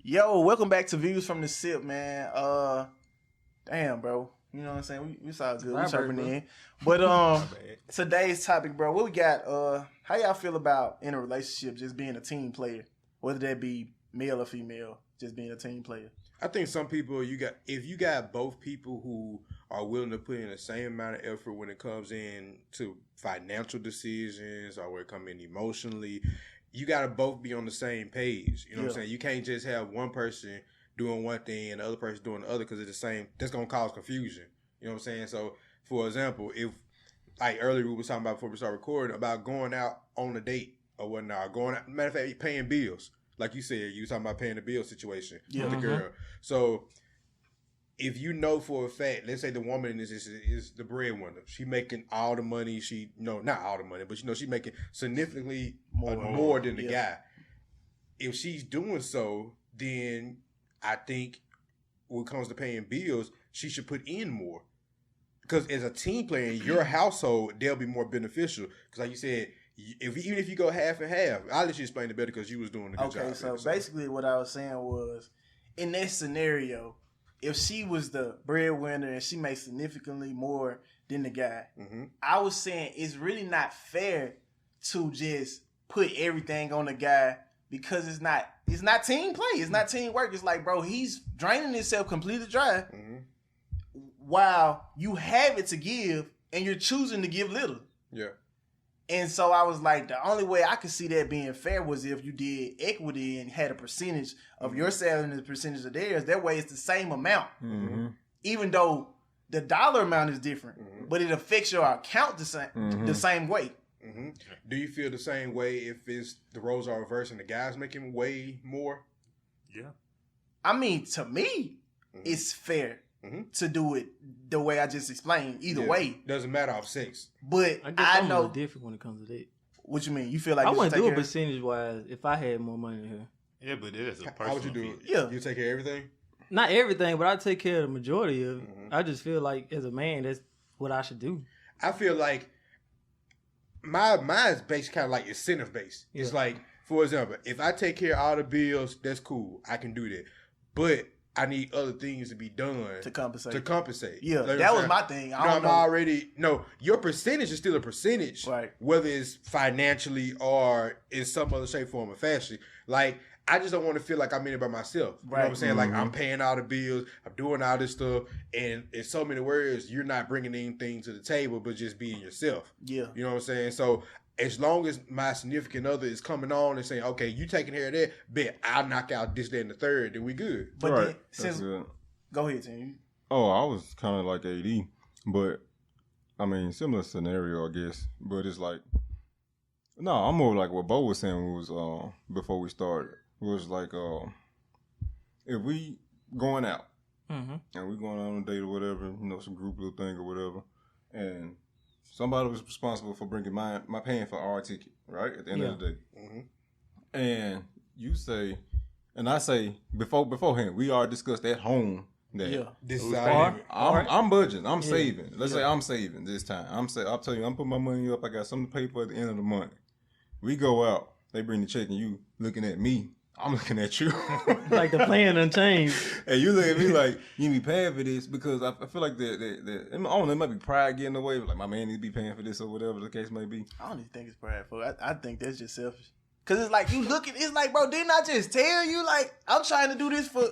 Yo, welcome back to Views from the Sip, man. Damn, bro. You know what I'm saying? We saw good. We chirping in. But today's topic, bro, what we got? How y'all feel about in a relationship just being a team player? Whether that be male or female, just being a team player. I think some people if you got both people who are willing to put in the same amount of effort when it comes in to financial decisions or when it comes in emotionally, you got to both be on the same page. You know what I'm saying? You can't just have one person doing one thing and the other person doing the other because it's the same. That's going to cause confusion. You know what I'm saying? So, for example, if, like earlier we were talking about before we start recording, about going out on a date or whatnot, going out, matter of fact, paying bills. Like you said, you were talking about paying the bill situation with the girl. So, if you know for a fact, let's say the woman in this is the breadwinner. She making all the money. Not all the money, but she making significantly more than the guy. If she's doing so, then I think when it comes to paying bills, she should put in more. Because as a team player in your household, they'll be more beneficial. Because like you said, even if you go half and half, I'll let you explain it better because you was doing a good job. Okay, so basically what I was saying was, in that scenario, if she was the breadwinner and she made significantly more than the guy, I was saying it's really not fair to just put everything on the guy because it's not team play. It's not teamwork. It's like, bro, he's draining himself completely dry while you have it to give and you're choosing to give little. Yeah. And so I was like, the only way I could see that being fair was if you did equity and had a percentage of your salary and a percentage of theirs. That way it's the same amount. Even though the dollar amount is different, but it affects your account the same way. Do you feel the same way if the roles are reversed and the guy's making way more? Yeah. I mean, to me, it's fair to do it the way I just explained. Either way. Doesn't matter off sex. But I guess I'm a little different when it comes to that. What you mean? You feel like I wouldn't do it percentage-wise if I had more money than her. Yeah, but it is a personal. How would you do it? Yeah. You take care of everything? Not everything, but I take care of the majority of it. I just feel like as a man, that's what I should do. I feel like mine's based kind of like incentive based. It's like, for example, if I take care of all the bills, that's cool. I can do that. But I need other things to be done to compensate. Yeah, like that was my thing. Your percentage is still a percentage, right? Whether it's financially or in some other shape, form, or fashion. Like, I just don't want to feel like I'm in it by myself. You know what I'm saying? Like, I'm paying all the bills, I'm doing all this stuff, and in so many words, you're not bringing anything to the table, but just being yourself. Yeah. You know what I'm saying? So, as long as my significant other is coming on and saying, okay, you taking care of that, bet I'll knock out this, that, and the third, then we good. But right. then, go ahead, Tim. Oh, I was kind of like AD, but I mean, similar scenario, I guess. But it's like, no, I'm more like what Bo was saying was before we started. It was like, if we going out and we going on a date or whatever, some group little thing or whatever, and somebody was responsible for bringing my paying for our ticket, right? At the end of the day. And you say, and I say, beforehand, we already discussed at home that this is I'm budgeting, I'm saving. Let's say I'm saving this time. I'll tell you, I'm putting my money up. I got something to pay for at the end of the month. We go out, they bring the check, and you looking at me. I'm looking at you. Like the plan unchanged. And you look at me like, you be paying for this because I feel like I don't know, it might be pride getting away. Like, my man needs to be paying for this or whatever the case may be. I don't even think it's prideful. I think that's just selfish. Because it's like, it's like, bro, didn't I just tell you, like, I'm trying to do this for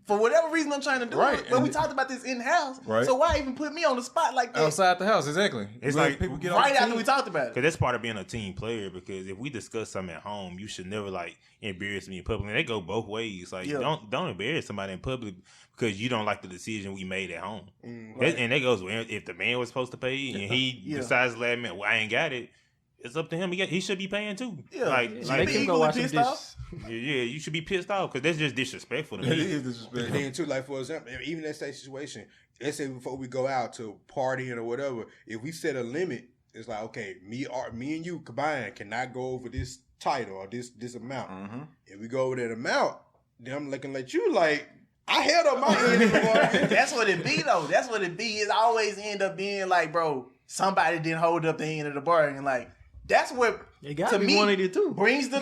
whatever reason I'm trying to do it. But we talked about this in-house. Right. So why even put me on the spot like that? Outside the house, exactly. It's like people get right after we talked about it. Because that's part of being a team player. Because if we discuss something at home, you should never, like, embarrass me in public. And they go both ways. Like, don't embarrass somebody in public because you don't like the decision we made at home. And that goes, if the man was supposed to pay and he decides to let me, I ain't got it. It's up to him. He should be paying too. Yeah, like make him go wash some dishes. Yeah, you should be pissed off because that's just disrespectful to me. It is disrespectful. And then too, like, for example, even that same situation, let's say before we go out to partying or whatever, if we set a limit, it's like, okay, me and you combined cannot go over this title or this amount. If we go over that amount, then I'm looking at you like, I held up my end of the bargain. That's what it be though. That's what it be. It always end up being like, bro, somebody didn't hold up the end of the bargain. Like, that's what to me, one of the two brings the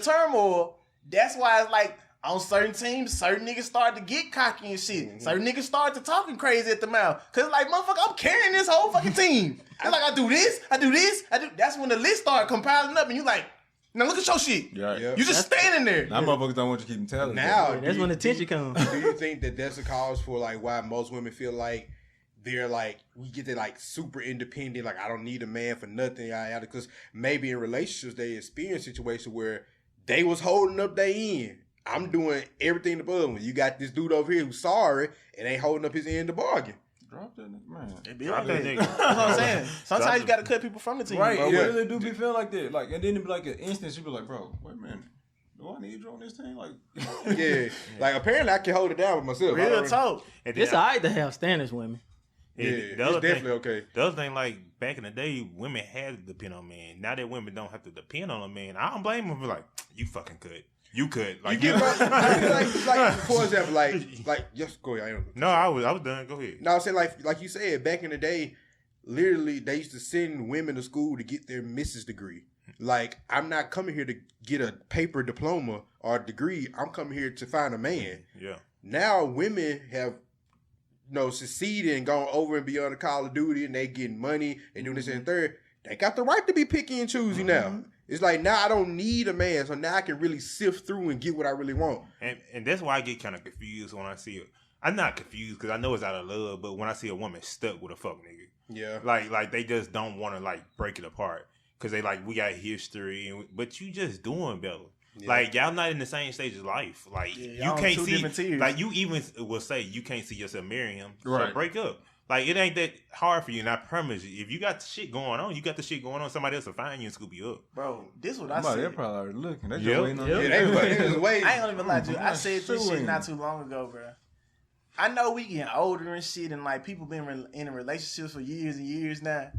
turmoil. That's why it's like, on certain teams, certain niggas start to get cocky and shit. Certain niggas start to talking crazy at the mouth. Cause like, motherfucker, I'm carrying this whole fucking team. It's like, I do this, I do this, I do. That's when the list start compiling up and you like, now look at your shit. Yeah. You just standing there. Now motherfuckers don't want you to keep them telling. Now, That's when the tension comes. Do you think that that's a cause for like why most women feel like they're like, we get to like super independent, like I don't need a man for nothing, because maybe in relationships they experience situations where they was holding up their end. I'm doing everything above them. You got this dude over here who's sorry and ain't holding up his end to bargain. Drop that nigga, man. It be Drop like that that. nigga. That's what I'm saying. Sometimes you gotta cut people from the team, Right, bro. it really do be feel like that. Like, and then it be like an instance, you be like, bro, wait a minute. Do I need you on this team? Like, Yeah. Like apparently I can hold it down by myself. I Real don't- talk. And then It's alright to have standards, women. Yeah, the it's other thing- definitely okay. The other thing, like back in the day, women had to depend on men. Now that women don't have to depend on a man, I don't blame them for like, you fucking could. You could. Like, You get like for example, like just go ahead. No, I was done. Go ahead. No, I'm saying like you said, back in the day, literally they used to send women to school to get their Mrs. degree. Like, I'm not coming here to get a paper diploma or a degree. I'm coming here to find a man. Yeah. Now women have succeeded and gone over and beyond the Call of Duty, and they getting money and doing this and third. They got the right to be picky and choosy now. It's like, now I don't need a man, so now I can really sift through and get what I really want. And that's why I get kind of confused when I see it. I'm not confused because I know it's out of love, but when I see a woman stuck with a fuck nigga, Yeah. like they just don't want to like break it apart because they like, we got history, but you just doing better. Yeah. Like, y'all not in the same stage of life. Like, Yeah, you y'all on can't two different see, tiers. like, you even will say you can't see yourself marrying him. So Right. break up. Like, it ain't that hard for you. And I promise you, if you got the shit going on, you got the shit going on, somebody else will find you and scoop you up. Bro, this what I somebody, said. they're probably already looking. They Yep. just waiting on Yeah, you. everybody is waiting. I ain't gonna even lie to you. I said this Suing. shit not too long ago, bro. I know we getting older and shit, and like people been in relationships for years and years now,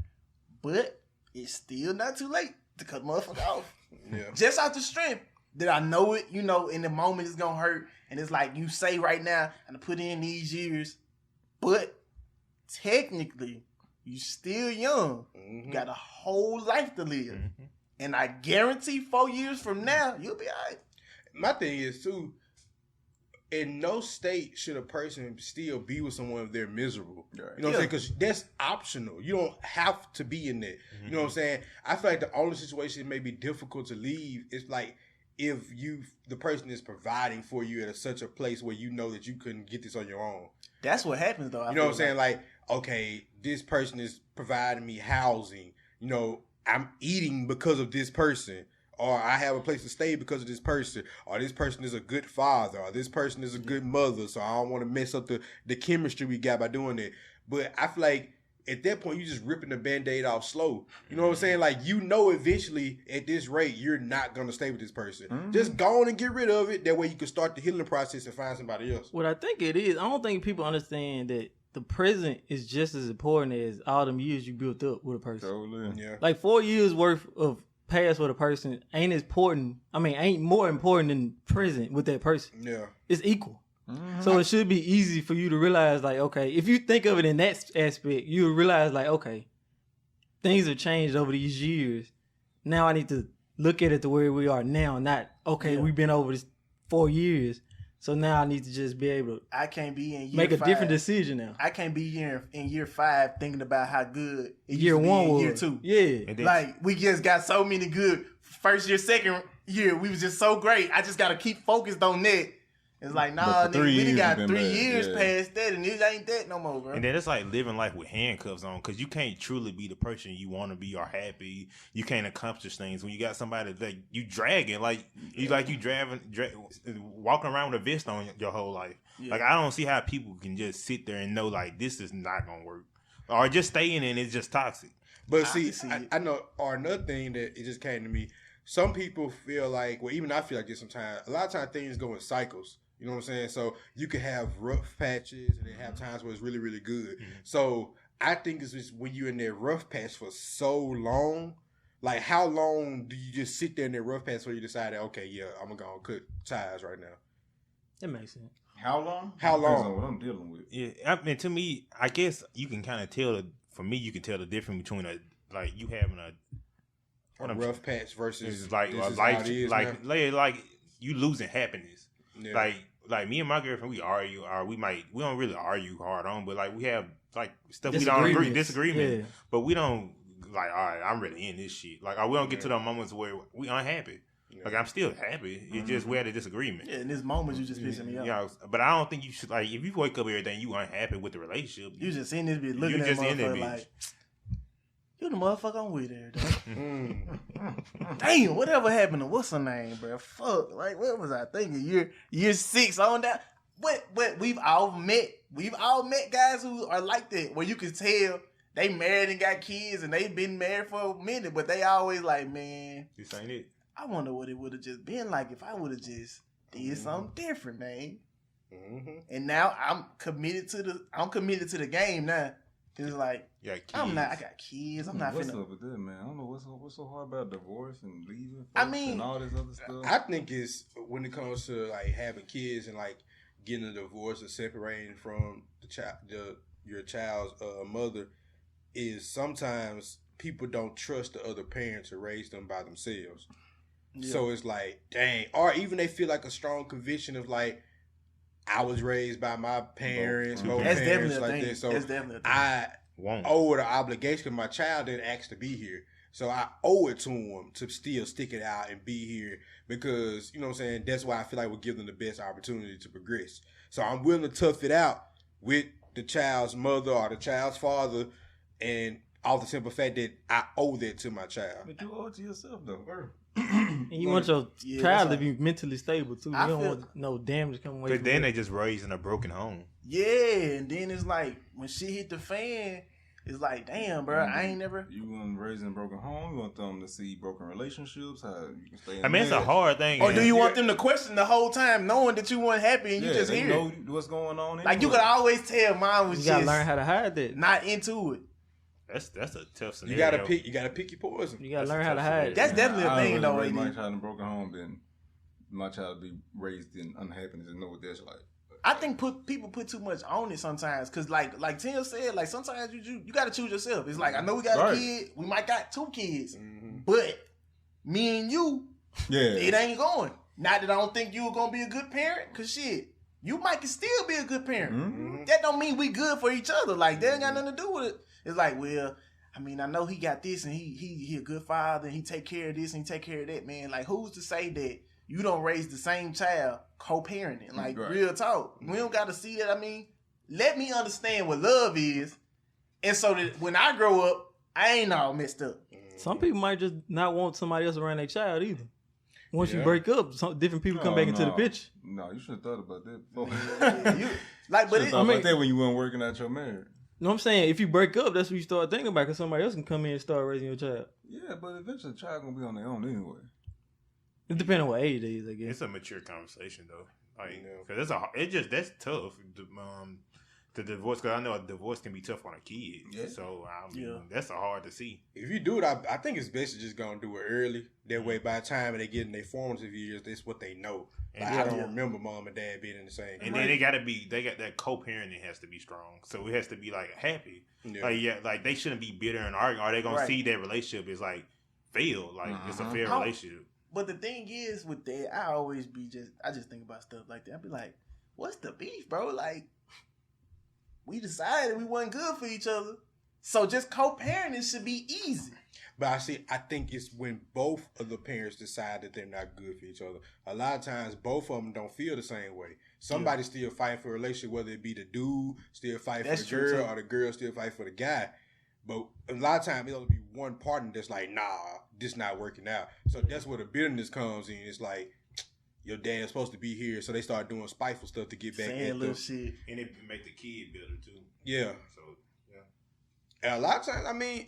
but it's still not too late to cut motherfucker off. Yeah. Just out the strength that I know it, in the moment it's gonna hurt, and it's like you say right now, and I put in these years, but technically you still young. You got a whole life to live, and I guarantee 4 years from now you'll be alright. My thing is too, in no state should a person still be with someone if they're miserable. Right. You know what I'm saying? Because that's optional. You don't have to be in that. You know what I'm saying? I feel like the only situation that may be difficult to leave is like if the person is providing for you at such a place where you know that you couldn't get this on your own. That's what happens though. You know what I'm saying? Like, okay, this person is providing me housing. I'm eating because of this person. Or I have a place to stay because of this person. Or this person is a good father. Or this person is a good mother. So I don't want to mess up the chemistry we got by doing it. But I feel like at that point, you're just ripping the Band-Aid off slow. You know what I'm saying? Like, eventually, at this rate, you're not going to stay with this person. Just go on and get rid of it. That way you can start the healing process and find somebody else. What I think it is, I don't think people understand that the present is just as important as all them years you built up with a person. Totally. Yeah. Like 4 years worth of past with a person ain't more important than present with that person. Yeah. It's equal. So it should be easy for you to realize, like, okay, if you think of it in that aspect, you realize, like, okay, things have changed over these years. Now I need to look at it to where we are now, not, okay, we've been over this 4 years. So now I need to just be able to I can't be in year make a 5. different decision now. I can't be here in year 5 thinking about how good it Year used to be one in was. year 2. Yeah. And then, Like, we just got so many good first year, second year. We was just so great. I just got to keep focused on that. It's like, nah, But for nigga, 3 we done years got it's 3 been bad, years yeah. past that, and it ain't that no more, bro. and then it's like living life with handcuffs on because you can't truly be the person you want to be or happy. You can't accomplish things when you got somebody that you dragging, walking around with a vest on your whole life. Yeah. Like, I don't see how people can just sit there and know like this is not gonna work, or just stay in it and it's just toxic. But I see, can see it. I know, or another thing that it just came to me, some people feel like, well, even I feel like this sometimes, a lot of times things go in cycles. You know what I'm saying? So you can have rough patches and then have times where it's really, really good. So I think it's just when you're in that rough patch for so long, like how long do you just sit there in that rough patch where you decide that, okay, yeah, I'm going to cut ties right now? That makes sense. How long? How Depends long? on what I'm dealing with. Yeah, I mean, to me, I guess you can kind of tell. For me, you can tell the difference between you having A rough patch versus is like this a is how it life, is like now. like you losing happiness. Yeah. Like me and my girlfriend, we argue, or we don't really argue hard on, but like we have like stuff we don't agree, disagreement, but we don't like. All right, I'm really in this shit. Like we don't get to those moments where we unhappy. Yeah. Like I'm still happy. It's just we had a disagreement. Yeah, in this moment you just pissing me off. Yeah, but I don't think you should like if you wake up every day and you unhappy with the relationship. You just in this bitch looking at motherfucker like you the motherfucker I'm with every day. Damn, whatever happened to what's her name, bro? Fuck, like what was I thinking? Year 6 on that. But we've all met guys who are like that, where you can tell they married and got kids and they've been married for a minute, but they always like, man, this ain't it. I wonder what it would have just been like if I would have just did something different, man. And now I'm committed to the game now. It's like I got kids. I'm not what's finna. Up with that, man? I don't know what's so hard about divorce and leaving. I mean, and all this other stuff. I think it's when it comes to like having kids and like getting a divorce or separating from your child's mother, is sometimes people don't trust the other parent to raise them by themselves. Yeah. So it's like, dang, or even they feel like a strong conviction of like, I was raised by my parents, both that's parents definitely like a thing. that. So that's definitely a thing. I owe the obligation because my child didn't ask to be here. So I owe it to him to still stick it out and be here because, you know what I'm saying, that's why I feel like we'll give them the best opportunity to progress. So I'm willing to tough it out with the child's mother or the child's father and all the simple fact that I owe that to my child. But you owe it to yourself, though. And you want your child to be mentally stable, too. You don't want no damage coming away from then they just raised in a broken home. Yeah, and then it's like, when shit hit the fan, it's like, damn, bro, I ain't never... You want to raise in a broken home? You want them to see broken relationships? How you can stay in I mean, it's a hard thing. Or do you want them to question the whole time, knowing that you weren't happy and you just hear know what's going on anyway. Like, you could always tell mine was you gotta learn how to hide that. Not into it. That's a tough scenario. You gotta pick your poison. You gotta learn how to hide. That's definitely a thing, though. If my child in a broken home, then my child be raised in unhappiness and know what that's like. I think people put too much on it sometimes, cause like Tim said, like sometimes you gotta choose yourself. It's like I know we got a kid, we might got 2 kids, but me and you, it ain't going. Not that I don't think you were gonna be a good parent, cause shit, you might still be a good parent. That don't mean we good for each other. Like that ain't got nothing to do with it. It's like, well, I mean, I know he got this and he a good father and he take care of this and he take care of that, man. Like, who's to say that you don't raise the same child co-parenting? Like, real talk. We don't got to see that. I mean, let me understand what love is. And so that when I grow up, I ain't all messed up. Some people might just not want somebody else around their child either. Once you break up, different people come back into the picture. No, you should have thought about that before. About that when you weren't working out your marriage. You know what I'm saying? If you break up, that's what you start thinking about, because somebody else can come in and start raising your child. Yeah, but eventually the child going to be on their own anyway. It depends on what age they is, I guess. It's a mature conversation, though. Like, because that's tough. The divorce, because I know a divorce can be tough on a kid. Yeah. So, I mean, that's hard to see. If you do it, I think it's best to just go and do it early. That way, by the time they get in their formative years, that's what they know. Like, I don't remember mom and dad being in the same. And then they got that co-parenting has to be strong. So it has to be like happy. Yeah. Like they shouldn't be bitter and arguing. Or they gonna see that relationship is like failed. Like it's a fair relationship. But the thing is with that, I just think about stuff like that. I'd be like, what's the beef, bro? Like, we decided we wasn't good for each other. So just co-parenting should be easy. But I think it's when both of the parents decide that they're not good for each other. A lot of times, both of them don't feel the same way. Somebody's still fighting for a relationship, whether it be the dude still fighting for the girl or the girl still fighting for the guy. But a lot of times, it'll be one partner that's like, nah, this not working out. So that's where the bitterness comes in. It's like, your dad's supposed to be here, so they start doing spiteful stuff to get back at little shit. And it make the kid bitter, too. Yeah. So, and a lot of times, I mean,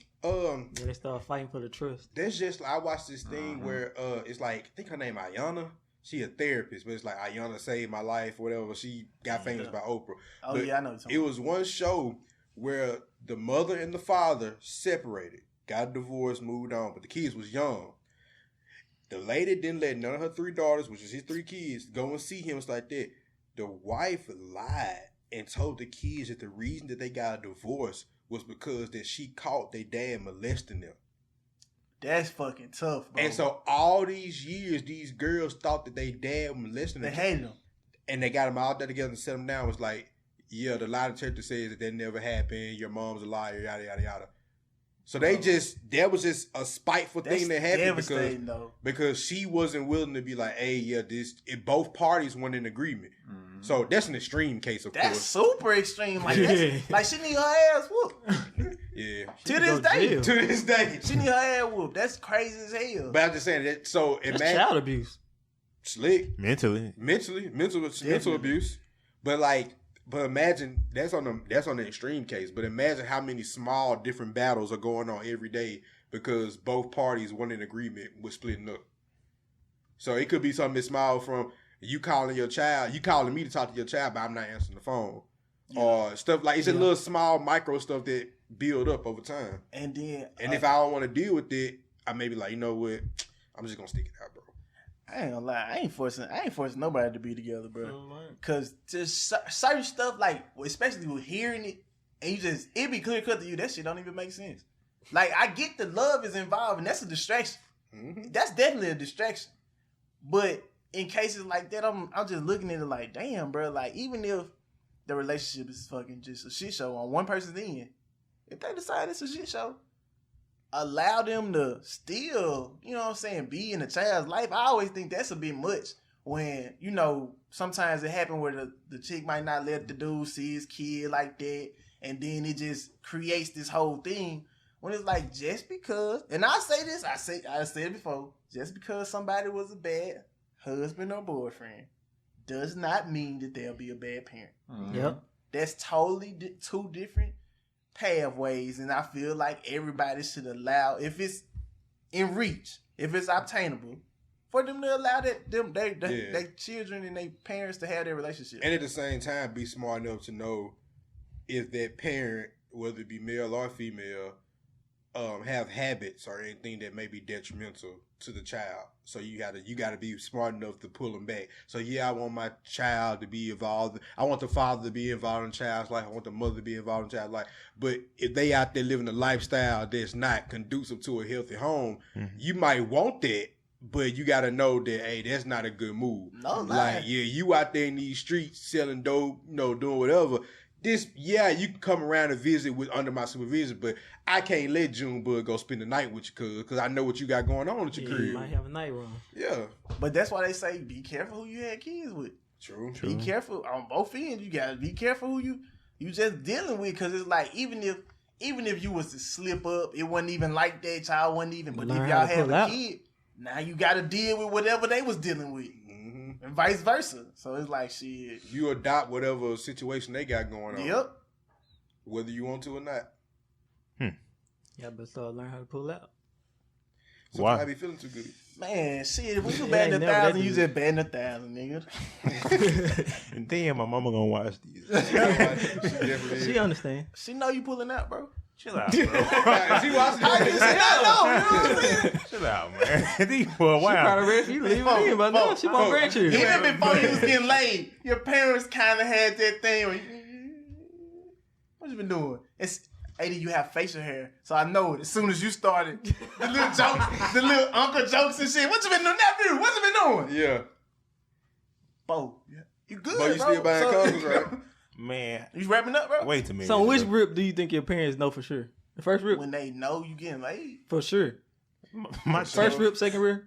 they start fighting for the trust. That's just, I watched this thing where it's like, I think her name Ayana. She a therapist, but it's like Ayana saved my life or whatever. She got famous by Oprah. Oh, but I know. It was one show where the mother and the father separated, got divorced, moved on, but the kids was young. The lady didn't let none of her 3 daughters, which is his 3 kids, go and see him. It's like that. The wife lied and told the kids that the reason that they got a divorce was because that she caught their dad molesting them. That's fucking tough, bro. And so all these years, these girls thought that their dad molested them. They hated him. and they got them all there together and set them down. It was like, yeah, the lie detector says that never happened. Your mom's a liar, yada yada yada. So that was just a spiteful thing that happened because she wasn't willing to be like, hey, yeah, if both parties weren't in agreement. Mm-hmm. So that's an extreme case, of course. That's super extreme. Like, like she need her ass whooped. Yeah. To this day. She need her ass whooped. That's crazy as hell. But I'm just saying that. So that's child abuse. Slick. Mental abuse. But imagine that's on the extreme case. But imagine how many small different battles are going on every day because both parties weren't in agreement with splitting up. So it could be something as small from you calling me to talk to your child, but I'm not answering the phone, or stuff like it's a little small micro stuff that build up over time. And then, if I don't want to deal with it, I may be like, you know what, I'm just gonna stick it out, bro. I ain't gonna lie. I ain't forcing nobody to be together, bro. Cause just certain stuff, like especially with hearing it, and it be clear cut to you. That shit don't even make sense. Like I get the love is involved, and that's a distraction. Mm-hmm. That's definitely a distraction. But in cases like that, I'm just looking at it like, damn, bro. Like even if the relationship is fucking just a shit show on one person's end, if they decide it's a shit show, allow them to still, you know what I'm saying, be in a child's life. I always think that's a bit much when, you know, sometimes it happens where the chick might not let the dude see his kid like that, and then it just creates this whole thing when it's like, just because, and I say this, I said it before, just because somebody was a bad husband or boyfriend does not mean that they'll be a bad parent. Mm-hmm. Yep. That's totally two different pathways, and I feel like everybody should allow, if it's in reach, if it's obtainable, for them to allow their children and their parents to have their relationship. And at the same time, be smart enough to know if that parent, whether it be male or female, have habits or anything that may be detrimental to the child. So you gotta be smart enough to pull them back. So yeah, I want my child to be involved. I want the father to be involved in the child's life. I want the mother to be involved in the child's life. But if they out there living a lifestyle that's not conducive to a healthy home, you might want that, but you gotta know that, hey, that's not a good move. No, like, yeah, you out there in these streets selling dope, doing whatever. You can come around and visit under my supervision, but I can't let Junebug go spend the night with you, because I know what you got going on at your crib. You might have a night run. Yeah. But that's why they say be careful who you had kids with. True. Be careful on both ends. You gotta be careful who you just dealing with, because it's like even if you was to slip up, it wasn't even like that. Child wasn't even. But if y'all have a kid, now you gotta deal with whatever they was dealing with. And vice versa. So it's like, shit. You adopt whatever situation they got going on. Yep. Whether you want to or not. Yeah, but start learn how to pull out. So why? I be feeling too good. Man, shit, when you batting 1,000, you just batting 1,000, nigga. And damn, my mama gonna watch these. She understand. She know you pulling out, bro. Chill out, bro. She watching it. Chill out, man. For a while. She probably ready for you to leave me, but no, she won't grant you. Even before you was getting laid, your parents kind of had that thing where what you been doing? It's AD, you have facial hair, so I know it. As soon as you started, the little jokes, the little uncle jokes and shit. What you been doing, nephew? What you been doing? Yeah. Bo, you good, But you still buying clothes, right? Man. You wrapping up, bro? Wait a minute. So which rip do you think your parents know for sure? The first rip? When they know you getting laid. For sure. My first rip, second rip?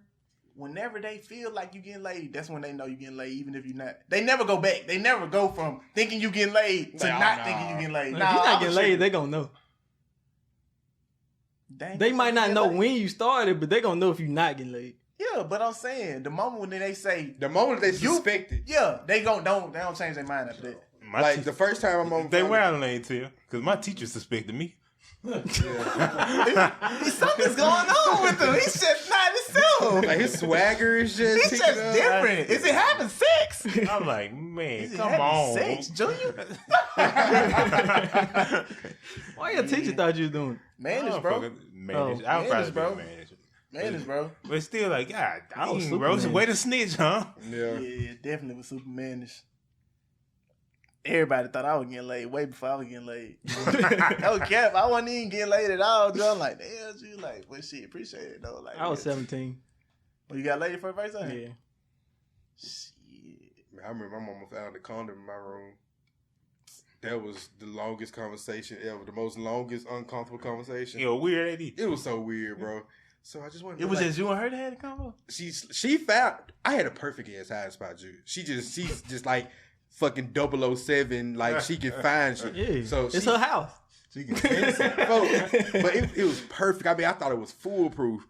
Whenever they feel like you getting laid, that's when they know you getting laid, even if you're not. They never go back. They never go from thinking you getting laid to not thinking you getting laid. If you're not getting laid, they gonna know. They might not know when you started, but they gonna know if you're not getting laid. Yeah, but I'm saying the moment when they say suspect it, yeah, they don't change their mind after that. The first time I'm on, they wilding ain't tell, because my teacher suspected me. Something's going on with him. He's just not himself. Like his swagger is just. He's just different. Is it having sex? I'm like, man, come on. Sex, Junior? Why your teacher thought you was doing? Manage, bro. Manage. I'll probably bro. Manage, bro. But still, like, God, I was super bro, managed. way to snitch, huh? Yeah, definitely was super managed. Everybody thought I was getting laid way before I was getting laid. No cap, I wasn't even getting laid at all. I'm like, damn, you like, but shit, appreciate it though. Like, I was 17. Well, you got laid for the first time? Yeah. Shit. I remember my mama found a condom in my room. That was the longest conversation ever. The most longest uncomfortable conversation. Yo, weird AD. It was so weird, bro. So I just wanted to It was just you and her that had a combo? she found I had a perfect ass hiding spot, Jude. She's just like fucking 007, like she can find shit. Yeah, So it's her house. She can fence it. but it was perfect. I mean, I thought it was foolproof.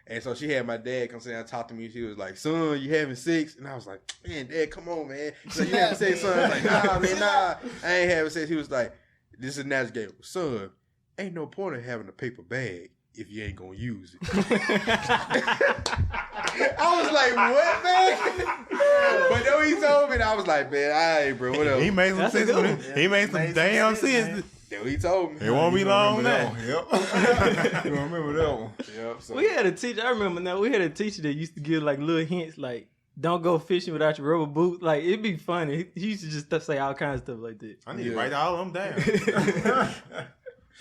And so she had my dad come sit down and talk to me. She was like, "Son, you having sex?" And I was like, "Man, Dad, come on, man." So you having sex, son? I was like, "Nah, man, nah, I ain't having sex." He was like, "This is natural game, son. Ain't no point in having a paper bag if you ain't gonna use it." I was like, "What, man?" But then he told me, and I was like, "Man, all right, bro, whatever." He made some That's a sense. good With one. it. He made some Made some damn sense, sense. man. Then he told me. It won't be You long remember now. that one. Yep. You remember that one. Yep. So We had a teacher. I remember now. We had a teacher that used to give like little hints, like don't go fishing without your rubber boots. Like it'd be funny. He used to just say all kinds of stuff like that. I need to Yeah. write all of them down.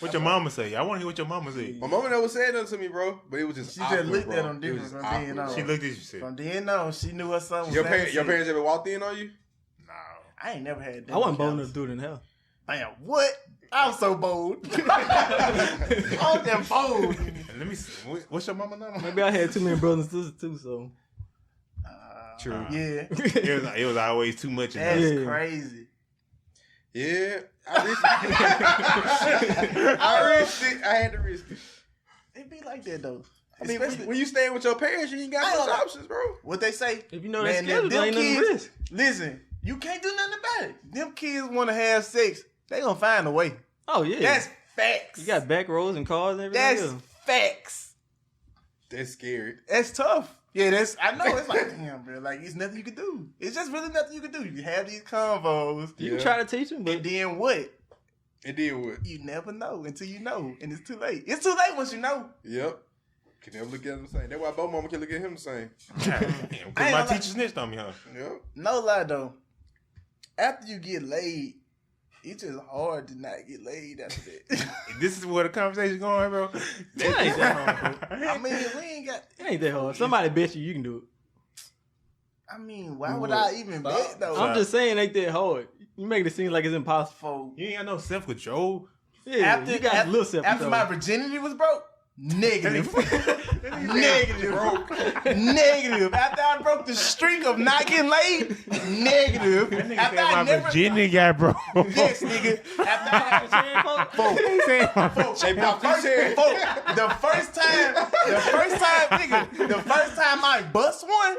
What your mama say? I want to hear what your mama say. my mama never said nothing to me, bro. But it was just She just awkward, looked bro. at him It different was from awkward, then on. bro. She looked at you. Said, From then on, she knew her son was Your saying parents ever walked in on you? "No." I ain't never had that. I wasn't bold enough to do it in hell. I am what? I'm so bold. I'm damn bold. Let me see. What's your mama name? Maybe I had too many brothers and sisters too. So True. Yeah, It was always too much. that's Yeah. crazy. Yeah, I risked it. I risked it. I had to risk it. It be like that though. I mean, Especially when you staying with your parents, you ain't I got ain't much gonna- options, bro. what they say. if you know Man, that schedule, them ain't nothing to kids- risk. Listen, you can't do nothing about it. Them kids want to have sex. They gonna find a way. Oh yeah, That's facts. you got back rows and cars and everything. That's else. facts. That's scary. That's tough. Yeah, I know. It's like, damn, bro. Like, it's nothing you can do. It's just really nothing you can do. You have these convos. You Yeah. can try to teach them, but And then what? It did what? You never know until you know. And it's too late. It's too late once you know. Yep. Can never look at him the same. That's why both mama can look at him the same. Because I my ain't gonna teacher snitched on me, huh? Yep. No lie, though. After you get laid, it's just hard to not get laid after that. This is where the conversation going, bro. it ain't that hard. Bro. I mean, we ain't got... It ain't that hard. Somebody bet you can do it. I mean, why You would would. I even bet, though? I'm just saying, it ain't that hard. You make it seem like it's impossible. For You ain't got no self control. Yeah, you got a little self after my virginity was broke, negative. Negative. Negative. After I broke the streak of not getting laid, negative. After I never... Virginia guy, bro. Yes, nigga. After I had... Folks, They popped his head. the first time, nigga, the first time I bust one,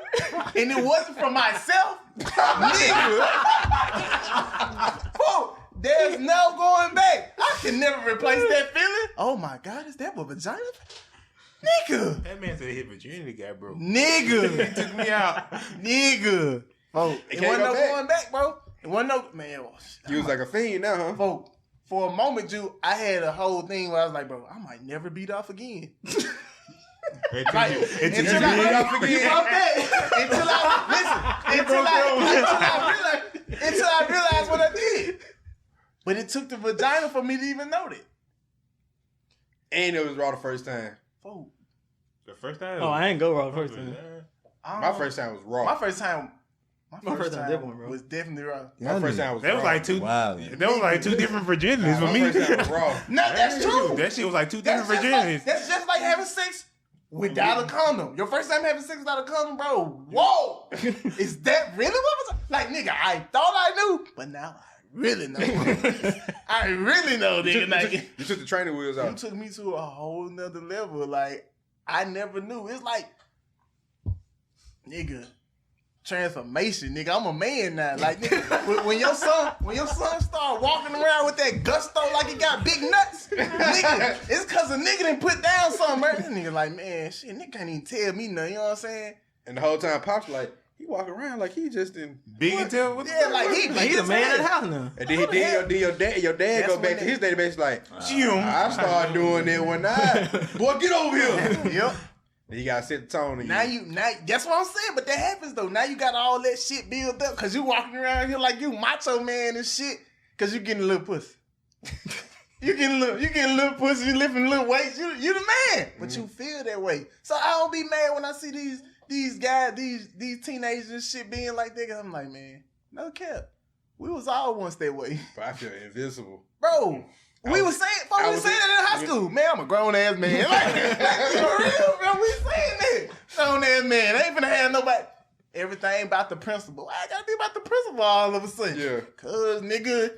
and it wasn't for myself, nigga. Folks, there's no going back. I can never replace that feeling. Oh my God, is that what vagina? Nigga. That man said he hit virginity guy, bro. Nigga. Took me out. Nigga. Folks, it can't wasn't go no back. going back, bro. It wasn't no, man. You was like a fiend now, huh? Folks, for a moment, Jew, I had a whole thing where I was like, bro, I might never beat off again. Like, until I realized what I did. But it took the vagina for me to even know that. And it was raw the first time. Folks, The first time? Oh, I ain't go wrong first time. My first time was raw. My first time definitely raw. was definitely raw. My first time was That was raw. like two. Wow. That was like two different virginities for My me. first time was raw. No, that's true. That shit was like two That's different just, like, virginities. that's just like having sex without a condom. Your first time having sex without a condom, bro. Whoa. Is that really what was like, nigga, I thought I knew, but now I really know. I really know, nigga. Like, You took the training wheels you out. took me to a whole nother level. Like, I never knew. It's like, nigga, transformation, nigga. I'm a man now. Like, nigga, when your son start walking around with that gusto like he got big nuts, nigga, it's cause a nigga done put down something, man. This nigga like, man, shit, nigga can't even tell me nothing. You know what I'm saying? And the whole time, Pop's like, he walk around like he just in. Big and tell what Yeah, like he the man of the house now. And then your dad That's go when back to they- his database like, Jim. I started doing it when boy, get over here. Yep. And you gotta set the tone. And Now that's what I'm saying. But that happens though. Now you got all that shit built up because you walking around here like you macho man and shit. Because you getting a little pussy. you getting a little pussy. You lifting little weights. You the man. But you feel that way. So I don't be mad when I see these guys, these teenagers and shit being like that. 'Cause I'm like, man, No cap. We was all once that way. But I feel invincible. Bro, we was saying that in high school. Man, I'm a grown ass man. Like, for real, bro. We saying that. Grown ass man. I ain't finna have nobody. Everything about the principal. I gotta be about the principal all of a sudden. Yeah. Cause nigga,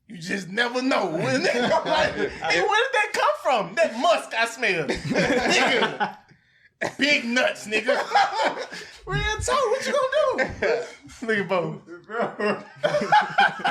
you just never know. When like, hey, where did that come from? That musk I smell. Nigga. Big nuts, nigga. Real talk, what you gonna do? Look at Bo. You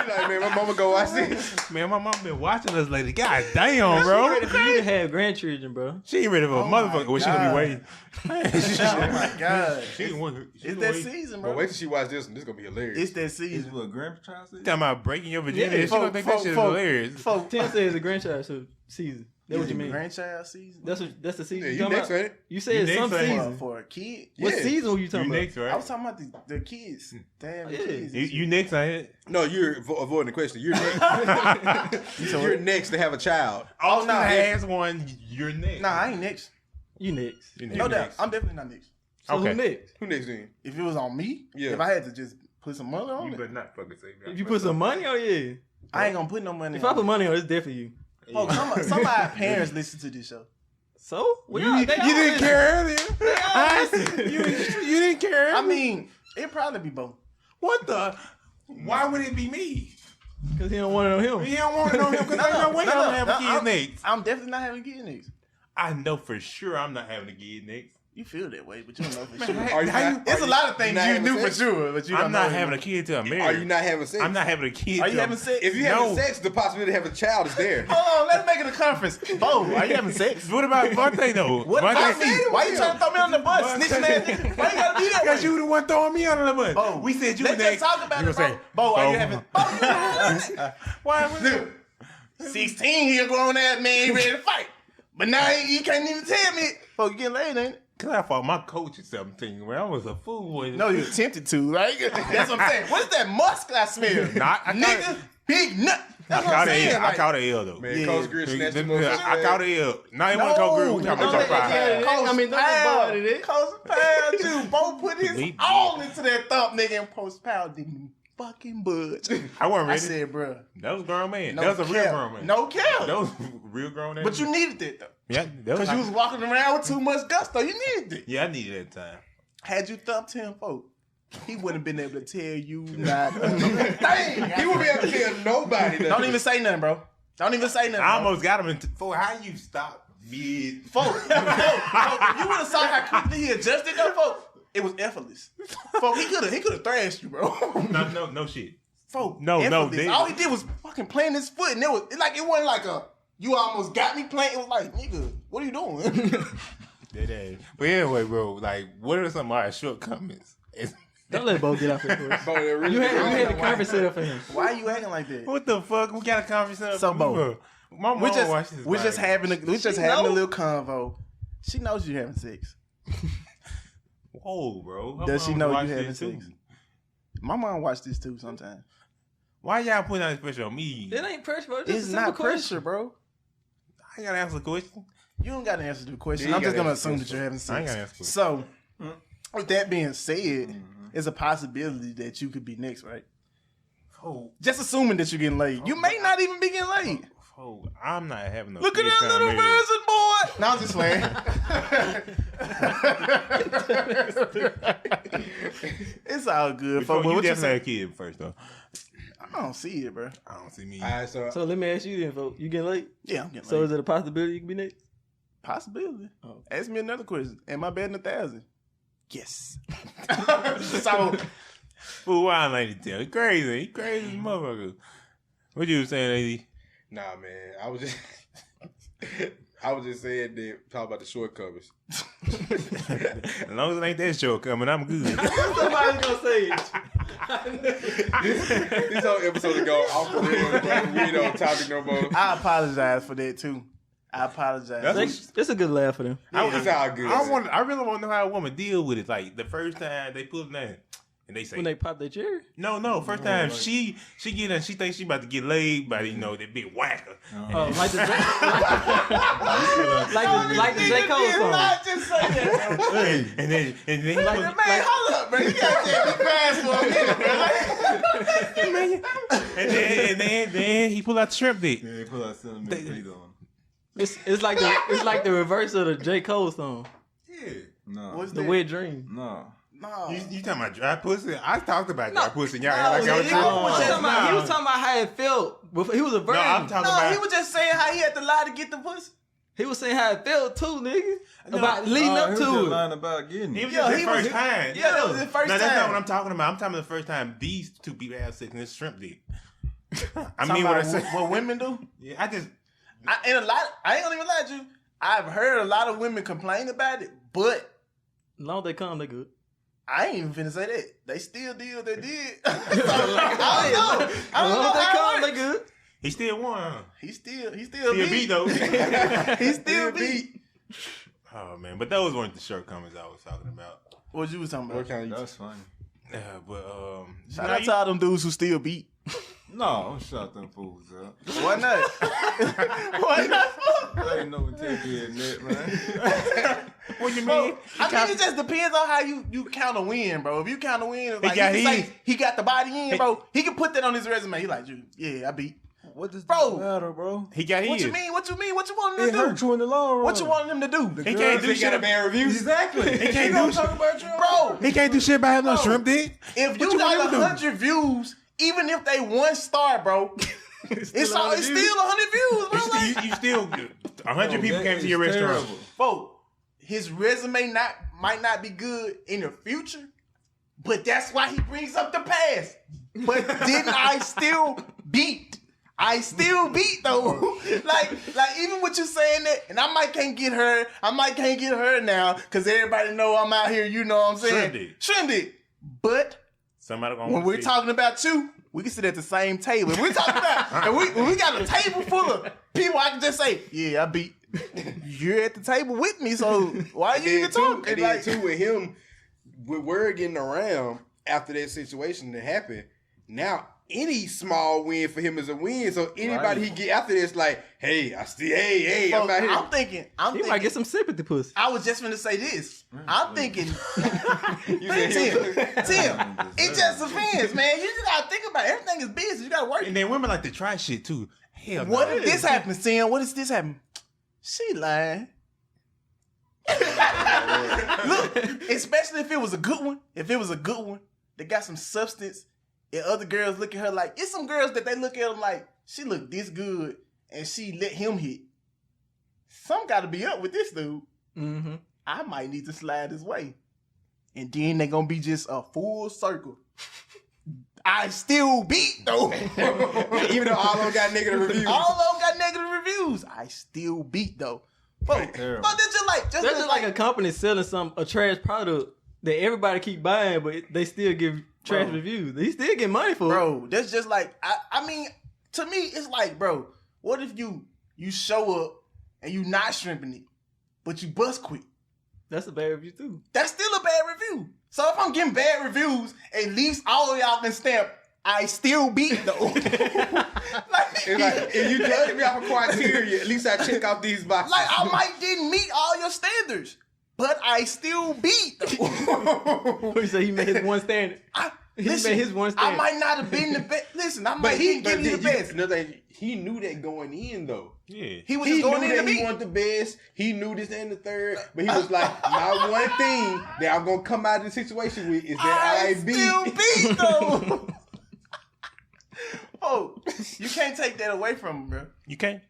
like, man, my mama go watch this. Man, my mom been watching us lately. God damn, bro. Ready for you to have grandchildren, bro. She ain't ready for a motherfucker. Well, she gonna be waiting. Oh my god. It's that season. season, But bro. wait till she watch this one. This gonna be hilarious. It's that Is season. what grandchild said? Talking about breaking your virginity. Yeah, She gonna think that shit is hilarious. Tim says it's a grandchild season. That's what you mean. Grandchild season? That's the season. Yeah, you you talking next, about? ain't it? You said You it's some next, ain't it? season. For a kid? What Yeah. season were you You talking next, about? I right? was talking about the kids. Damn, the Yeah. kids. You next, ain't it? No, you're avoiding the question. You're next. You're next to have a child. Oh, no. has one. You're next. Nah, I ain't next. You next. You No doubt. next. I'm definitely not next. So Okay. who next? Who next then? If it was on me, Yeah. if I had to just put some money on You it, better not fucking say that. If you put some money on, yeah. I ain't gonna put no money If I on put it. money on, it's definitely you. Oh, some of our parents listen to this show. So? Well, You didn't care earlier. You didn't care. I mean, it'd probably be both. what the? Why would it be me? Because he don't want to know him. You don't want to know him because there's no way I'm gonna have a kid next. I'm definitely not having kids next. I know for sure I'm not having a kid next. You feel that way, but you don't know for Man, sure. Are you how not- It's a lot of things not you having knew for sex? sure, but you don't I'm know. not anymore. having a kid till I'm married. Are you not having sex? I'm not having a kid. Are you till- having sex? If you No. having sex, the possibility of having a child is there. Hold on, let's make it a conference. Bo, are you having sex? What about Vontae though? What about me? Why you trying to throw me on the bus? Vontae- Snitching ass nigga. Why you gotta be that Because way? you the one throwing me under the bus. Bo, We said you let's next. just talk about You it, gonna Bo. say, Bo, are you Bo, having... Bo, Why? Look, 16 here grown ass man, he ready to fight. But now you can't even tell me. Bo, you getting laid, ain't it? Cause I fought my coach at 17 when I was a fool. Boy. No, you attempted to, right? That's what I'm saying. What's that musk I smell? Nah, I Nigga, caught- big nut. I That's what caught I'm a saying. L. I like- caught a L though. Man, Yeah. Coach Grit snatched the motherfucker. I caught a L. No, it wasn't No. Coach Grit. We talking Don't about let Coach that Pride. get I mean, don't let ball out of that. Coach Powell, too. Bo put his Me- all into that thump, nigga, and Post Powell didn't fucking budge. I wasn't I ready. said, bruh, That was a grown man. no That was a real cap. grown man. No cap. That was a real grown man. But you needed that, though. yeah, that was Because you was walking around with too much gusto. You needed it. yeah, I needed that time. Had you thumped him, folks, he wouldn't have been able to tell you not a thing. He would be able to tell nobody that. Don't even say nothing, bro. Don't even say nothing. I bro. almost got him in. For how you stop mid? Folk, you would have saw how quickly he adjusted though, folk. It was effortless. Folk, he could have thrashed you, bro. No shit. Folk, No, effortless. they- All he did was fucking plant his foot, and it wasn't like a you almost got me playing. It was like, nigga, what are you doing? That ass. But anyway, bro, like, what are some of our shortcomings? Don't let Bo get off it first. Bo, that really You had the conference set up for him. Why are you acting like that? What the fuck? We got a conversation. So, Bo, my mom We're watches this. just like, having a know? little convo. She knows you're having sex. Whoa, bro. Her Does she mom know you watch having this too. sex? My mom watched this too sometimes. Why y'all putting out this pressure on me? It ain't pressure, bro. It's It's a not simple pressure, question. bro. I gotta answer the question. You don't got to answer the question. Yeah, you I'm just gotta gonna answer the assume that you're having I ain't sex. gotta answer the So, with that being said, it's a possibility that you could be next, right? Oh, Just assuming that you're getting laid. You may not even be getting laid. oh, I'm not having no. Look at kid that till I'm little married. version, boy. No, I'm just playing. It's all good, Before folks. But you what you definitely say? have a kid first, though. I don't see it, bro. I don't see me. All right, so So let me ask you then, folks. You getting late? Yeah, I'm getting So laid. is it a possibility you can be next? Possibility. Oh. Ask me another question. Am I betting 1,000? Yes. So, Fool, why I ain't tell? He crazy. He crazy as a motherfucker. What you was saying, AD? nah, man, I was just saying that talk about the shortcomings. As long as it ain't that show coming, I'm good. Somebody's gonna say it. This whole episode ago, off the rails, bro. We ain't on topic no more. I apologize for that, too. I apologize. That's It's a good laugh for them. It's all good. I really want to know how a woman deal with it. Like the first time they pull down and they say, When they pop their cherry. no. First time she get in, she thinks she about to get laid by that big whacker. Oh, like the like the J. Cole song. Not just say that, bro. and then Man, hold up, bro. You got to take me fast for a minute, bro. and then he pulled out the shrimp dick. Yeah, put out cinnamon feet on. It's like the reverse of the J. Cole song, Yeah. No. What's The that? Wet Dream. No. No. You talking about dry pussy? I talked about dry pussy. Y'all act no, like he I was was talking just- He was talking about how it felt before. He was a No, virgin. I'm talking No, about. he was just saying how he had to lie to get the pussy. He was saying how it felt too, nigga. No, About leading he up was just to it. lying about getting He it. was Yeah, just he the first was- time. Yeah, that was his first No, that's time. not what I'm talking about. I'm talking about the first time these two people have sex and it's shrimp dick. I Talking mean what I about said. what women do. Yeah, I just. I ain't gonna even lie to you. I've heard a lot of women complain about it, but As long as they come, they good. I ain't even finna say that. They still did what they did. I don't know. I As don't long know as they how come, it they works. good. He still won. Huh? He still Still beat. beat though. He still beat. Oh man, but those weren't the shortcomings I was talking about. What you was talking about? That's funny. But Shout out to all them dudes who still beat. No, don't shut them fools up. Why not? Why not? I ain't no integrity in that, man. what you Bro, mean? I mean, it just depends on how you count a win, bro. If you count a win, like, got you can his. say he got the body in, bro. He can put that on his resume. He like, yeah, I beat. What does Bro. that matter, bro? He got What his. you mean? What you mean? What you want him It to hurt do? you in the long run. What you want him to do? He can't do shit. bad reviews. Exactly. He can't gonna do talk shit. about you, Bro, He can't do shit by having no shrimp dick. if you got 100 views, even if they 1 star, bro, it's still 100 views, bro. Like, You still 100 people that came to is your restaurant. terrible. bro, his resume might not be good in the future, but that's why he brings up the past. But didn't I still beat? I still beat though. like even with you saying that, and I might can't get her now because everybody know I'm out here. You know what I'm saying? Shrimp dick. But Somebody gonna when we're talking about you, we can sit at the same table. If we're talking about, and when we got a table full of people, I can just say, yeah, I beat. You're at the table with me, so why are you even talking? And Like, then too, with him, with word getting around after that situation that happened, now any small win for him is a win. So anybody he get after this, like, hey, I'm folks, out here. I'm thinking. He might get some sympathy pussy. I was just gonna say this. I'm thinking, You Tim, said it just depends, man. You just gotta think about it. Everything is business. You gotta work. And then women like to try shit too. Hell What no. if this happens, Tim? What if this happen? She lying. Look, especially if it was a good one. If it was a good one that got some substance, and other girls look at her like, it's some girls that they look at them like, she look this good, and she let him hit. Some got to be up with this dude. Mm-hmm. I might need to slide his way, and then they gonna be just a full circle. I still beat though. even though all of them got negative reviews. All of them got negative reviews. I still beat though. But Terrible. that's just like That's just like a company selling a trash product that everybody keep buying, but they still give trash Bro. reviews. They still get money for it. bro. That's just like I mean, to me, it's like, bro, what if you show up and you not shrimping it, but you bust quick? That's a bad review too. That's still a bad review. So if I'm getting bad reviews, at least all of y'all can stamp I still beat though. like, It's like, if you judge me off a criteria, at least I check off these boxes. like I might didn't meet all your standards, but I still beat though. What you say? He made his one standard. He made his one I standard. might not have been the best. Listen, I might but he, didn't give you the best. Another thing, he knew that going in though. Yeah. He was He just going knew in to that he beat. wanted the best. He knew this and the third. But he was like, my one thing that I'm gonna come out of the situation with is that I still beat. beat though. Oh, you can't take that away from him, bro. You can't.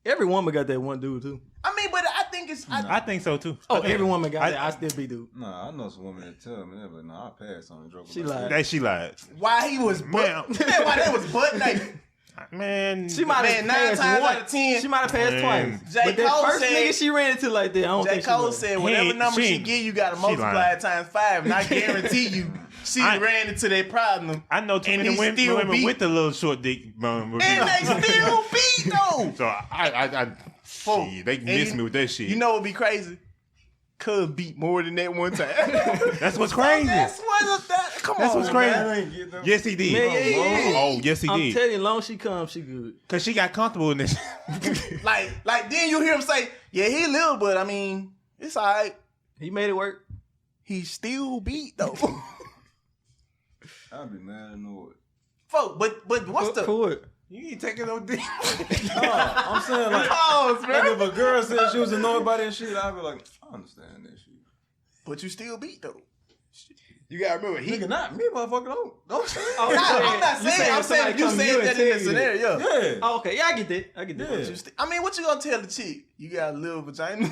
Every woman got that one dude too. I mean, but I think it's. I think so too. Oh, I think- every woman got that. I still be dude. Nah, I know some women that tell me that, but no, I pass on the joke. She about lied. That she lied. why he was Man. butt. Why they was butt naked. Man. She might have Man, 9 passed times one. out of 10. She might have passed Man. twice. J. But that Cole first said- nigga she ran into like that, I don't J. think she Cole was. said, whatever ain't- number she she ain't- give you, got to she multiply lying. it times 5. And I guarantee you, she I- ran into that problem. I know too And many he women, still women beat. with the little short dick And they still beat, though. So I shit, they miss And me with that shit. You know what would be crazy? Cuz beat more than that one time. That's what's crazy. That's what's that. Come That's on, what's crazy. man. I ain't get them. Yes, he did. Man, yeah. Oh, yes, he I'm did. telling you, long as she comes, she good. Cause she got comfortable in this. Like then you hear him say, yeah, he little, but I mean, it's all right. He made it work. He still beat, though. I'd be mad annoyed. Fuck, but what's the? For what? You ain't taking no dick. I'm saying like, Pause, like man. if a girl said she was annoyed by that shit, I'd be like, I understand that shit. But you still beat though. You gotta remember, Nigga, not me, motherfucker. Don't say Oh, I'm not you saying. I'm saying somebody you come to said you and that in tell the you that. scenario. Yeah. Oh, okay. Yeah, I get that. I get that. Yeah. But I mean, what you gonna tell the chick? You got a little vagina.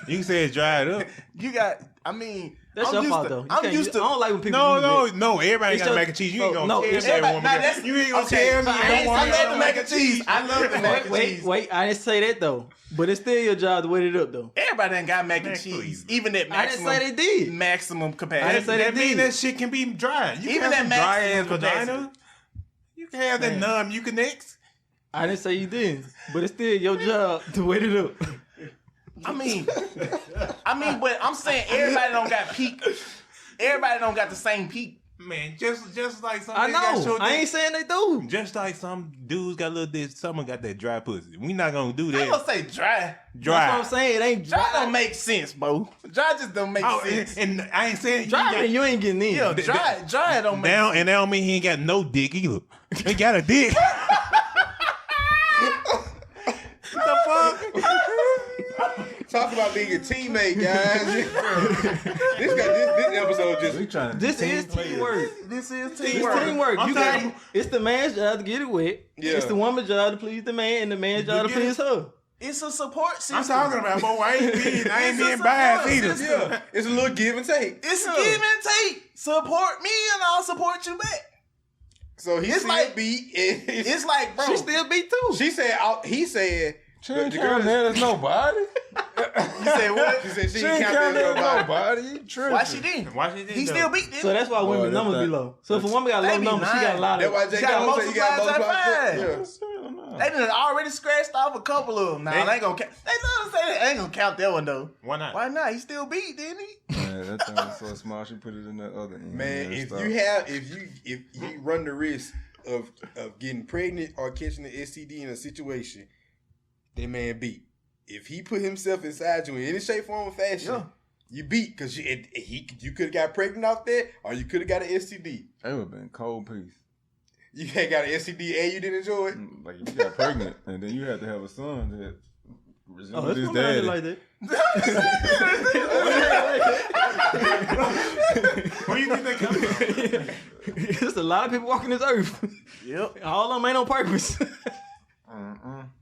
You said dry it up. You got. I mean, That's I'm your used fault, to, though. I'm used to. I don't like when people No, do no, that. no. Everybody It's got your- mac and cheese. You ain't gonna no, tell it's- every Everybody, woman. nah, that's, You ain't gonna okay, tell me. I You don't want love the mac and cheese. I love the mac and cheese. Wait. I didn't say that though. But it's still your job to wait it up though. Everybody done got mac and Man, cheese, please. even at I didn't maximum. say they did. Maximum I capacity. didn't say That they mean did. that shit can be dry. You Even can have that some dry ass maximum vagina. capacity. You can have that Man. non-mucinex. I didn't say you didn't. But it's still your job to wait it up. I mean, but I'm saying everybody don't got peak. Everybody don't got the same peak. Man, just like some I niggas got know. short I dick. ain't saying they do. Just like some dudes got a little dick, someone got that dry pussy. We not gonna do I ain't gonna that. say dry. Dry. That's what I'm saying. It ain't Dry dry. don't make sense, bro. Dry just don't make Oh, sense. and I ain't saying Dry you mean you ain't getting in. Yeah, dry don't make now, sense. and that don't mean he ain't got no dick either. He got a dick. The fuck? talk about being a teammate, guys. this episode just We trying to This team is players. teamwork. This is It's teamwork. teamwork. I'm You talking- got it's the man's job to get it wet. Yeah. It's the woman's job to please the man, and the man's job to get it. please her. It's a support system. I'm talking about, boy. I ain't It's a being biased support either. system. yeah, it's a little give and take. It's give and take. Support me and I'll support you back. So he It's said like- beat. It's like, bro. She still beat too. She said. He said. She ain't The girl counting that as nobody. You said what? She said she She ain't ain't count counting that that as nobody. nobody. You tripping. Why she didn't? Why she did He though? still beat them. So that's why Boy, women's that numbers be thing- low. So if a woman got They low be numbers, she got a lying. lot That's of. why Jay Got Cole said you got multiplied multiplied. times Yeah. Hell no. They done already scratched off a couple of them. Now they ain't gonna count. They love to say they ain't gonna count that one though. Why not? Why not? He still beat, didn't he? Man, that thing was so small. She put it in that other end. Man, Yeah, if stop. you run the risk of getting pregnant or catching an STD in a situation, that man beat. If he put himself inside you in any shape, form, or fashion, Yeah. you beat because you could have got pregnant off that, or you could have got an STD. It would have been cold piece. You ain't got an STD and you didn't enjoy it. Like if you got pregnant and then you had to have a son that Oh, resembled that's his women out there daddy. like that. Where you think they come from? There's a lot of people walking this earth. Yep. All of them ain't on purpose.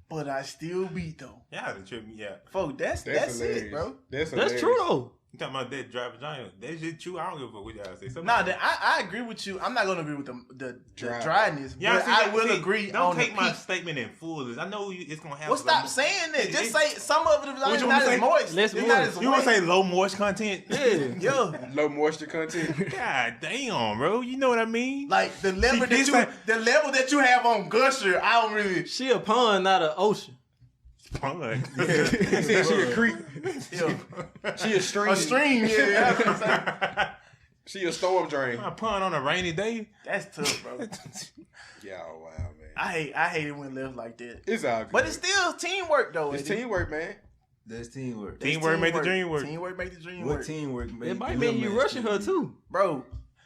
But I still beat though. Y'all done tripped me out. Folks, that's That's it, bro. That's That's true though. You talking about that dry vagina? That shit true. I don't give a fuck what y'all say. Something Nah, I agree with you. I'm not gonna agree with the Dry. dryness, Yeah, but see, I that- will see, agree Don't on take the my peak. statement in full. I know it's gonna happen. Well, stop saying that. Just say some of it is What you not wanna say? as moist. Less It's not moist. as You want to wet. say low moist content? Yeah. Yeah. Low moisture content. God damn, bro. You know what I mean? Like the level this that like- the level that you have on Gusher, I don't really. She a pond, not an ocean. Pun. He said she a creek. Yeah. She a stream. A stream, yeah. That's what I'm saying. She a storm drain. A pun on a rainy day. That's tough, bro. Yeah, wow, man. I hate it when left like that. It's all good. But it's still teamwork though. It's Eddie. teamwork, man. That's teamwork. It's Teamwork make the dream work. Teamwork make the dream What work. teamwork? It might mean you rushing her too. Bro,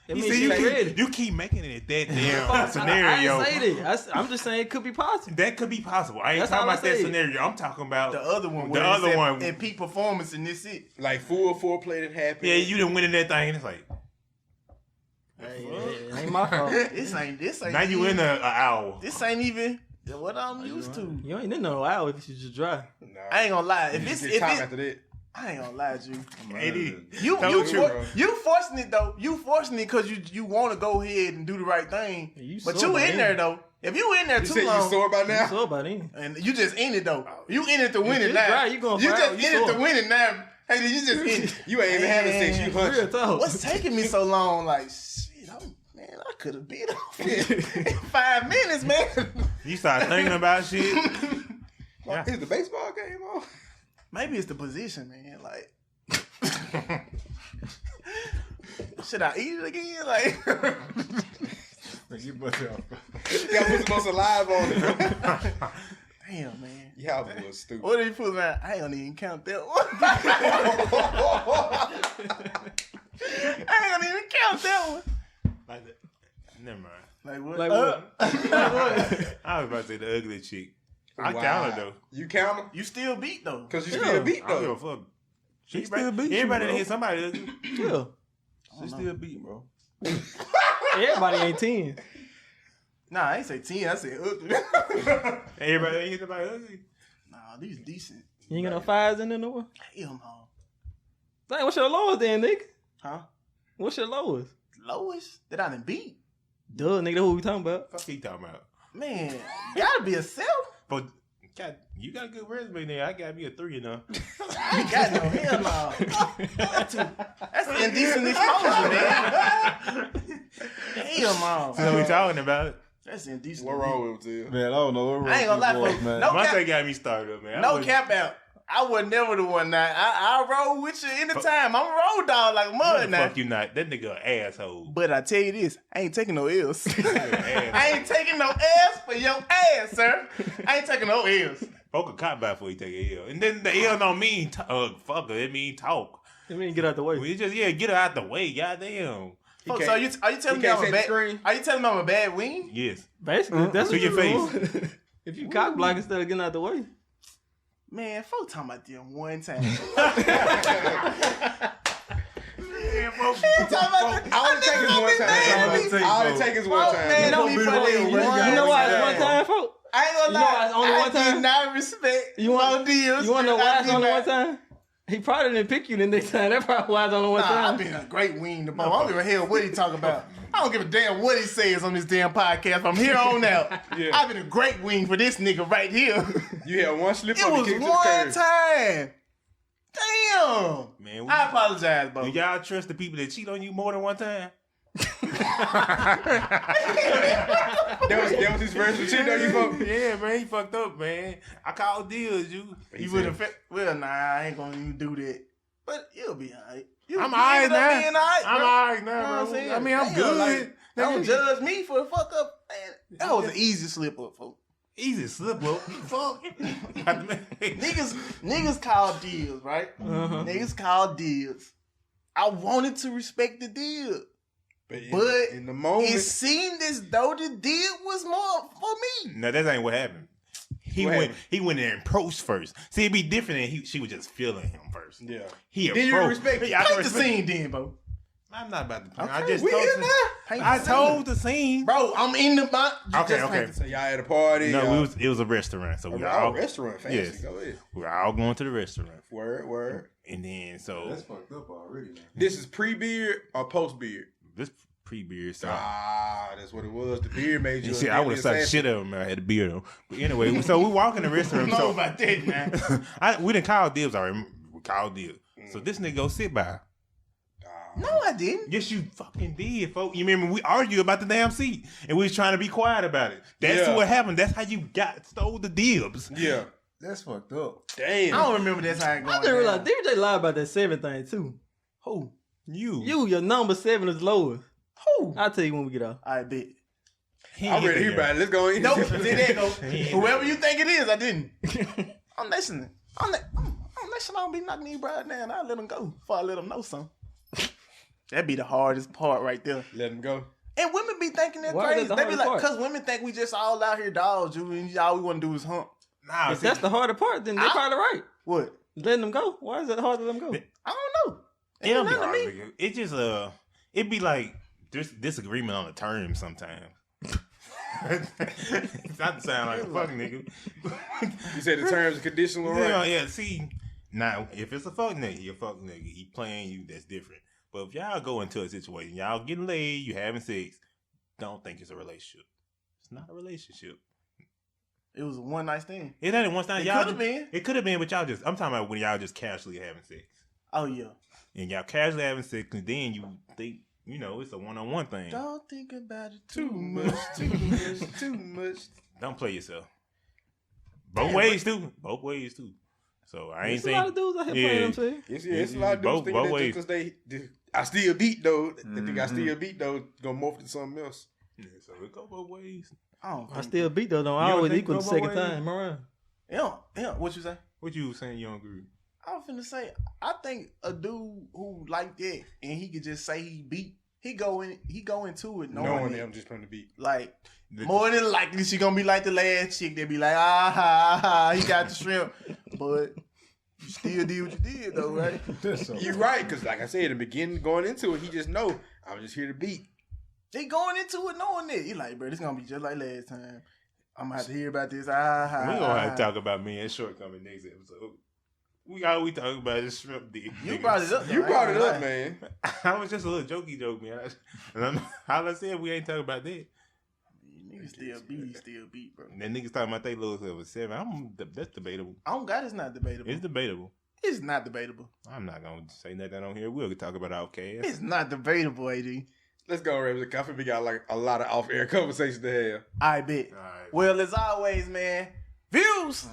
It You means see, she ready. you keep making it that damn I scenario. didn't say that. I'm just saying it could be possible. That could be possible. I ain't That's talking all I about that said. scenario. I'm talking about the other one. The where other it's one. at peak performance and this it. Like full foreplay that happened. Yeah, you done winning that thing. It's like Hey, it ain't my fault. This ain't. now you in an hour. This ain't even what I'm used to. You ain't in no hour if you just dry. Nah. I ain't gonna lie. If You it's get if top it, after that. I ain't gonna lie to you. AD. You Tell you the for, truth, you forcing it though. You forcing it because you want to go ahead and do the right thing. You But sore you by in then. there though. If you in there You too said you long, sore by now? So about then. and you just in it though. You in it to win it it's now. dry, you going you for just hours, in you it to sore. win it now. Hey, you just in it. You ain't even having sex. You Man, Real hunching. talk. What's taking me so long? Like shit, man, I could have beat off in 5 minutes, man. You start thinking about shit. Yeah. Is the baseball game on? Maybe it's the position, man. Like, should I eat it again? Like, You bust it off. You gotta put some live on it. damn, man. Y'all was stupid. What did you put around? I ain't gonna even count that one. I ain't gonna even count that one. Never mind. Like what? Like what? I was about to say the ugly chick. I count her though. You count her? You still beat though. Because you still beat I don't give though. a fuck. She still beat you, Everybody bro. hit somebody ugly. Yeah. She still beat, bro. Everybody ain't 10. Nah, I ain't say 10. I said ugly. Everybody hit somebody ugly. Nah, these decent. You ain't got no 5s in there no more? Hell no. Dang, what's your lowest then, nigga? Huh? What's your lowest? Lowest that I done beat? Duh, nigga, that's what we talking about. Fuck he talking about. Man, gotta be a 7. But God, you got a good resume there. I got me a 3 now. I ain't got no hell no. That's indecent exposure, man. Hell no. So we talking about. That's indecent. What wrong with you? Man, I don't know what wrong I ain't gonna lie, with folks. man. No Monte got me started up, man. No cap out. I was never the one now. I roll with you anytime. I'm a road dog like mud now. Fuck you not. That nigga an asshole. But I tell you this, I ain't taking no L's. Ass. I ain't taking no L's for your ass, sir. I ain't taking no L's. Folk a cop by before you take a L. And then the L don't mean fucker. It mean talk. I mean, get out the way. We just get her out the way. Goddamn. Folks, so are you telling me I'm a bad? Are you telling me I'm a bad wing? Yes. Basically, that's To what your you face. doing. If you cock block instead of getting out the way. Man, folks talking about them one time. Yeah, folks. I would take his one time. I would take his one time. Man, know, don't be funny. You know why it's one time, folks? I ain't gonna You know lie. why it's only one time? I do not respect You want no deals. You want to know why it's I only did one not- time? He probably didn't pick you the next time. That's probably why it's only one Nah, I've time. been a great wing to ball. I don't give a hell what he talking about. I don't give a damn what he says on this damn podcast from here on out. Yeah. I've been a great wing for this nigga right here. You had one slip It up, you was kicked to the one curb. time. Damn. Man, I apologize, bro. do y'all trust the people that cheat on you more than one time? That was his first cheat on you, folks. Yeah, man, he fucked up, man. I called deals, you. You would have. Well, nah, I ain't gonna even do that. But you'll be alright. I'm alright now. Being alright, I'm bro. alright You know now, what I'm bro. saying? I mean, I'm Damn, good. like, don't Nigga, judge me for the fuck up, man. That was an easy slip up, folks. Easy slip up. Fuck. Niggas call deals, right? Uh-huh. Niggas call deals. I wanted to respect the deal, But but in the moment, it seemed as though the deal was more for me. No, that ain't what happened. He went in and approached first. See, it'd be different than she was just feeling him first. yeah. He Then you approached. respect it. Yeah, I can Paint the respect- scene then, bro. I'm not about to play. I Okay, just we told in you. there. Paint I the told scene. the scene. Bro, I'm in the Okay. So y'all at a party. No, it was a restaurant, so we were all restaurant. Fancy. Yes. Go ahead. all going to the restaurant, Word. and then so That's fucked up already, man. This is pre-beard or post-beard? this pre-beard, so That's what it was. The beard made you. and shit, I would have sucked the shit out of him. I had a beard on, but anyway, so we walk in the I restaurant. don't know So about that, man. we didn't call dibs already. We called dibs. So this nigga go sit by. No, I didn't. Yes, you fucking did, folks. You remember we argued about the damn seat, and we was trying to be quiet about it. That's Yeah. what happened. That's how you stole the dibs. Yeah. That's fucked up. Damn. I don't remember that's how it going I didn't realize down. DJ lied about that 7 thing too. Who? Your number 7 is lowest. Who? I'll tell you when we get off. I bet. I'm ready to hear about it. Let's go in. Nope. There you go. Whoever you think it is, I didn't. I'm listening. I'm listening. I don't be knocking these broad down. I let them go before I let them know something. That'd be the hardest part right there. Let him go. And women be thinking they're Why is crazy. that the They be hardest like, part? cause women think we just all out here dogs, you, and all we want to do is hump. Nah, If that's the harder part, then they're probably right. What? Letting them go. Why is it hard to let them go? I don't know. it don't be Ain't nothing hard, to me. nigga. It just it be like there's disagreement on the terms sometimes. Not to sound like a fuck nigga. You said the terms and conditions were Yeah, right. yeah. See, now if it's a fuck nigga, he a fuck nigga. He playing you. That's different. But if y'all go into a situation, y'all getting laid, you having sex, don't think it's a relationship. It's not a relationship. It was a one night stand. It ain't one time. It Y'all could have been. It could have been, but y'all just. I'm talking about when y'all just casually having sex, Oh yeah. and y'all casually having sex, and then you think it's a one-on-one thing. Don't think about it Too much. Too much. Don't play yourself. Both ways too. Both ways too. So I ain't There's a lot saying. of dudes out here Yeah. playing them too. It's a lot of dudes Both thinking that ways. just because I still beat though. They think I still beat though. Gonna morph to something else. Yeah, so it go both ways. I don't. I still beat though. Don't You don't always think equal the go second both ways? time around. Yeah. What you say? What you saying? You don't agree? I was finna say. I think a dude who like that and he could just say he beat. he go into it knowing it. I'm just putting the beat. Like more than likely she gonna be like the last chick. They be like, he got the shrimp, but you still did what you did though, right? You're right, because like I said, in the beginning, going into it, he just know I'm just here to beat. They going into it knowing it. He like, bro, this gonna be just like last time. I'm gonna have to hear about this. We gonna have to talk about me and shortcoming next episode. All we talk about is shrimp dick. You brought it up. You brought it up, man. I was just a little jokey joke, man. How I said we ain't talking about that. Niggas still beat, bro. That niggas talking about they little level 7. That's debatable. Oh God, it's not debatable. It's debatable. It's not debatable. I'm not gonna say nothing on here. We'll talk about Outkast. It's not debatable, AD. Let's go, Ravens. I think we got like a lot of off-air conversations to have. I bet. All right. Well, as always, man, views.